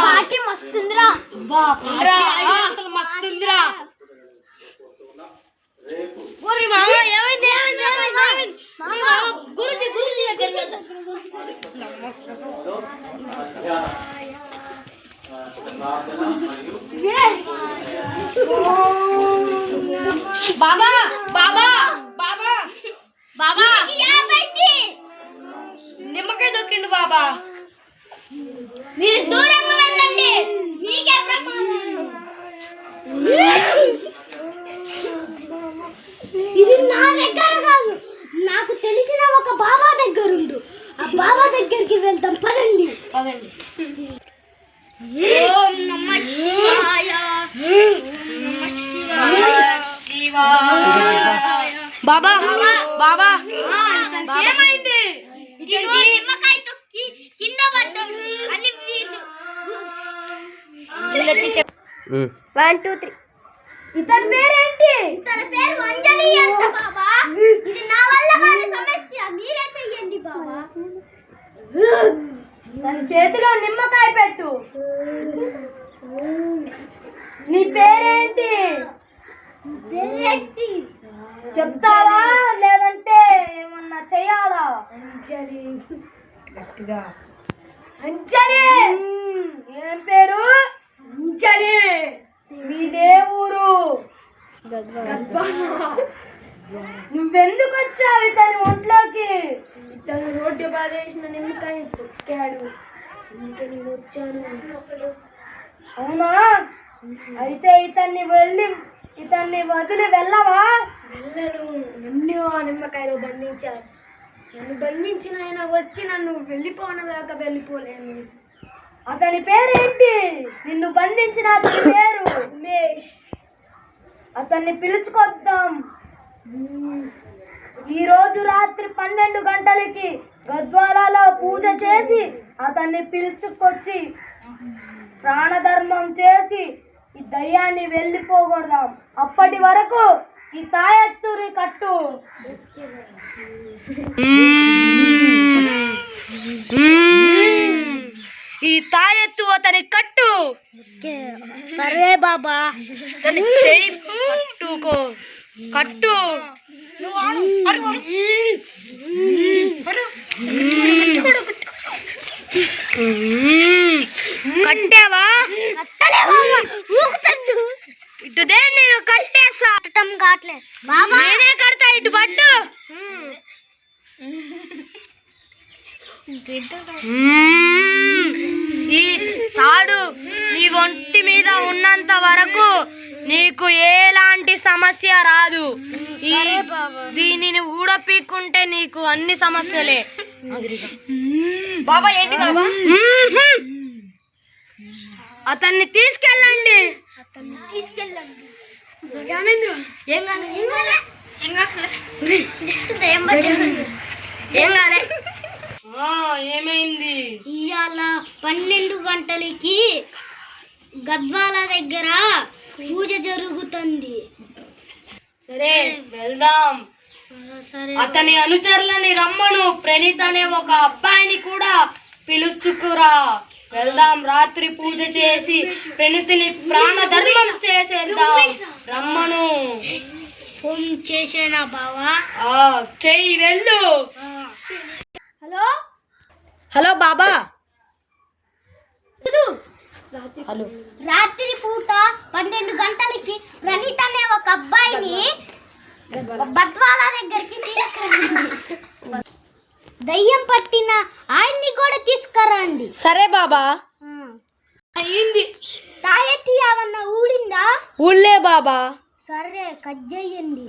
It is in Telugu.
పార్టీ మస్తుందిరా మస్తుందిరా. గురుజీ బాబా బాబా బాబా బాబా నిమ్మకాయ దొక్కిండు బాబా. మీరు దూరంగా వెళ్ళండి, మీకే ఇది నా దగ్గర కాదు, నాకు తెలిసిన ఒక బాబా దగ్గర ఉండు. ఆ బాబా దగ్గరికి వెళ్తాం, పదండి పదండి. ఓం నమః శివాయ, బాబా బాబా ఏమైంది? నిమ్మకాయ తొక్కి కింద పడ్డాడు అని 1 2 3. ఇతని పేరేంటి? ఇతని పేరు అంజలి అంట బాబా. ఇది నా వల్ల కాని సమస్య, మీరే చెయ్యండి బాబా. తన చేతిలో నిమ్మకాయ పెట్టు. నీ పేరేంటి? పేరేంటి చెప్తావా లేదంటే ఏమన్నా చెయ్యాలా? అంజలి. గట్టిగా అంజలి. ఏం పేరు? అంజలి. మీదే ఊరు? నువ్వెందుకు వచ్చావు ఇతని ఒంట్లోకి? ఇతను రోడ్డు బాధేసిన నిమ్మకాయ తొక్కాడు, అందుకే నేను వచ్చాను. అవునా? అయితే ఇతన్ని వదిలి వెళ్ళవా? వెళ్ళను. నన్ను ఆ నిమ్మకాయలో బంధించారు. నన్ను బంధించిన ఆయన వచ్చి నన్ను వెళ్ళిపోనదాకా వెళ్ళిపోలేను. అతని పేరేంటి? నిన్ను బంధించిన అతని పేరు ఉమేష్. అతన్ని పిలుచుకొద్దాం. ఈరోజు రాత్రి 12 గంటలకి గద్వాలలో పూజ చేసి అతన్ని పిలుచుకొచ్చి ప్రాణధర్మం చేసి ఈ దయ్యాన్ని వెళ్ళిపోగొడదాం. అప్పటి వరకు ఈ తాయెత్తుని కట్టు. ఈ తాయెత్తు అతని కట్టు. సరే బాబా. కట్టుకో, కట్టు. కట్టావా? ఇటు దే, నేను కట్టేస్తా. నేనే కడతా, ఇటు పట్టు. ఈ తాడు నీ ఒంటి మీద ఉన్నంత వరకు నీకు ఎలాంటి సమస్య రాదు. దీనిని ఊడపీక్కుంటే నీకు అన్ని సమస్యలే. బాబా ఏంటి బాబా? అతన్ని తీసుకెళ్ళండి. ఏమైంది? ఇవాళ 12 గంటలకి గద్వాల దగ్గర పూజ జరుగుతుంది. సరే వెళ్దాం. అతని అనుచరులని రమ్మను. ప్రణీత్ అనే ఒక అబ్బాయిని కూడా పిలుచుకురా. వెళ్దాం. రాత్రి పూజ చేసి ప్రణీతిని ప్రాణధర్మం చేసేద్దాం. రమ్మను. ఫోన్ చేసేనా బావా? చెయ్యి, వెళ్ళు. హలో హలో బాబా. హలో. రాత్రి పూట 12 గంటలకి ప్రణీత్ అనే ఒక అబ్బాయిని బద్వాల దగ్గరికి తీసుకురండి. దయ్యం పట్టిన ఆయన్ని కూడా తీసుకురండి. సరే బాబా. అయింది. తాయెత్తి ఏమన్నా ఊడిందా? ఊళ్ళే బాబా. సరే, కట్ చేయండి.